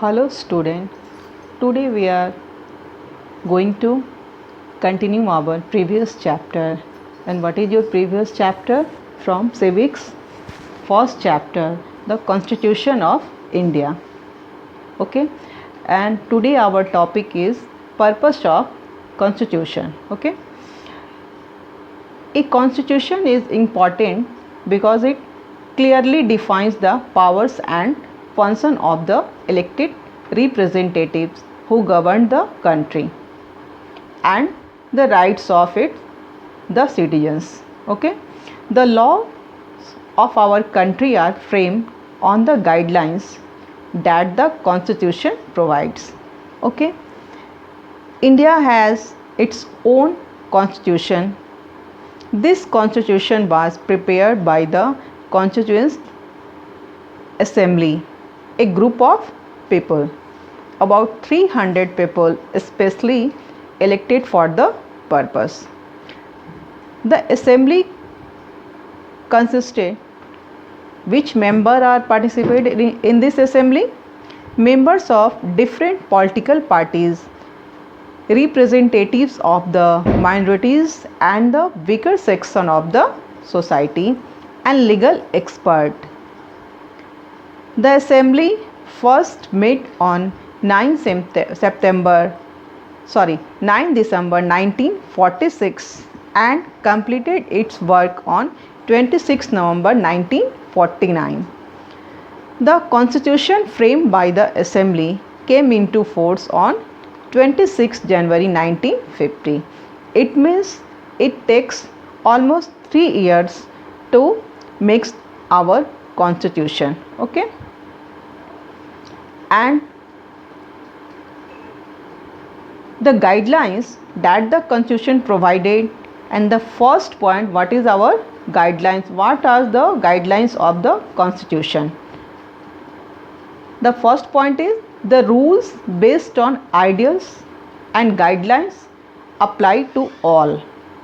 Hello student, today we are going to continue our previous chapter. And what is your previous chapter? From civics, first chapter, the Constitution of India. Okay, and today our topic is purpose of Constitution. Okay, a constitution is important because it clearly defines the powers and function of the elected representatives who govern the country and the rights of the citizens. Okay, the laws of our country are framed on the guidelines that the constitution provides. Okay, India has its own constitution. This constitution was prepared by the Constituent Assembly, a group of people, about 300 people especially elected for the purpose. The assembly consisted, which member are participated in this assembly? Members of different political parties, representatives of the minorities and the weaker section of the society, and legal expert. The assembly first met on 9 December 1946 and completed its work on 26 November 1949. The constitution framed by the assembly came into force on 26 January 1950. It means it takes almost 3 years to make our constitution. Okay, and the guidelines that the constitution provided, and the first point, what is our guidelines? What are the guidelines of the constitution? The first point is the rules based on ideals and guidelines apply to all.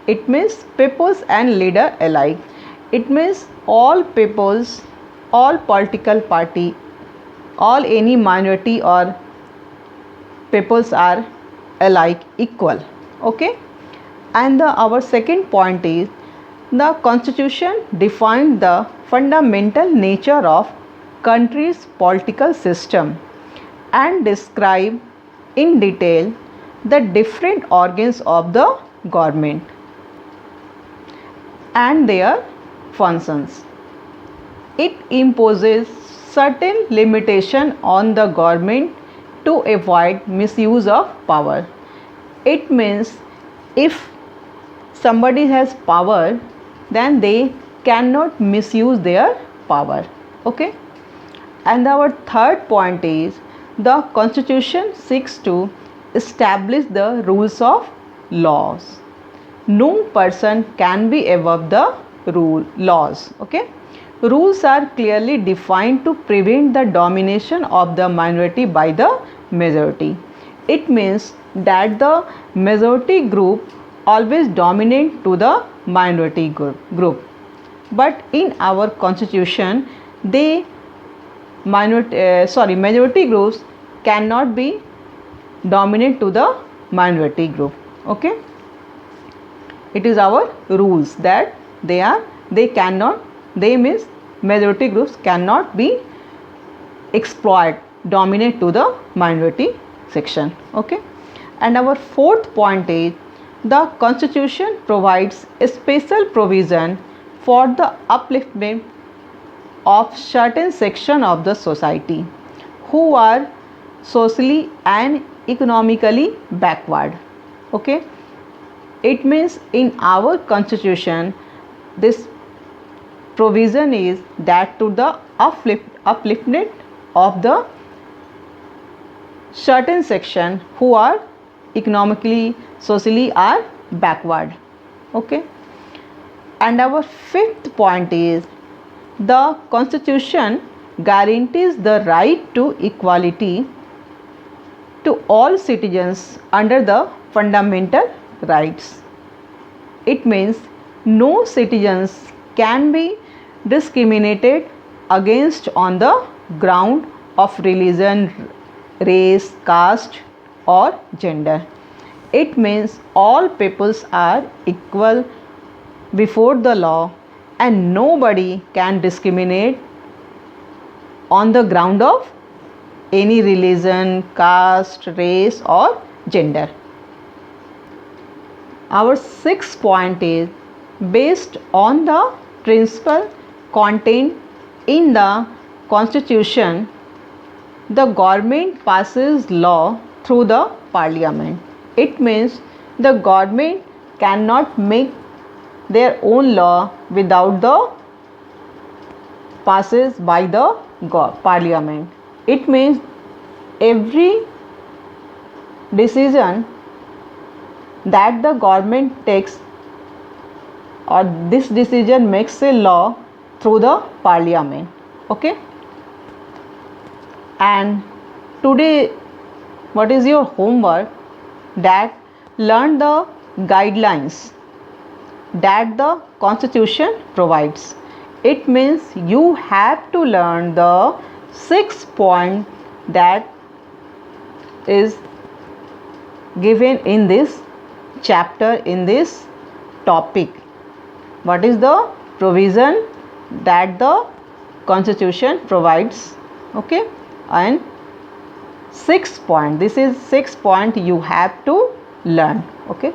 It means peoples and leader alike. It means all peoples, all political party, all any minority or peoples are alike, equal. Okay, and our second point is the constitution defined the fundamental nature of country's political system and describe in detail the different organs of the government and their functions. It imposes certain limitation on the government to avoid misuse of power. It means if somebody has power, then they cannot misuse their power. Okay, and our third point is the constitution seeks to establish the rules of laws. No person can be above the laws. Okay, rules are clearly defined to prevent the domination of the minority by the majority. It means that the majority group always dominate to the minority group. But in our constitution, majority groups cannot be dominant to the minority group. Okay, it is our rules that they means majority groups cannot be dominate to the minority section. Okay, and our fourth point is the constitution provides a special provision for the upliftment of certain section of the society who are socially and economically backward. Okay, it means in our constitution this provision is that to the upliftment of the certain section who are economically, socially are backward. Okay, and our fifth point is the constitution guarantees the right to equality to all citizens under the fundamental rights. It means no citizens can be discriminated against on the ground of religion, race, caste or gender. It means all peoples are equal before the law and nobody can discriminate on the ground of any religion, caste, race or gender. Our sixth point is based on the principle contained in the Constitution, the government passes law through the parliament. It means the government cannot make their own law without the passes by the parliament. It means every decision that the government takes or this decision makes a law through the parliament. Okay. And today what is your homework? That learn the guidelines that the Constitution provides. It means you have to learn the 6 point that is given in this chapter, in this topic. What is the provision that the Constitution provides? Okay, and 6 point, this is 6 point you have to learn. Okay.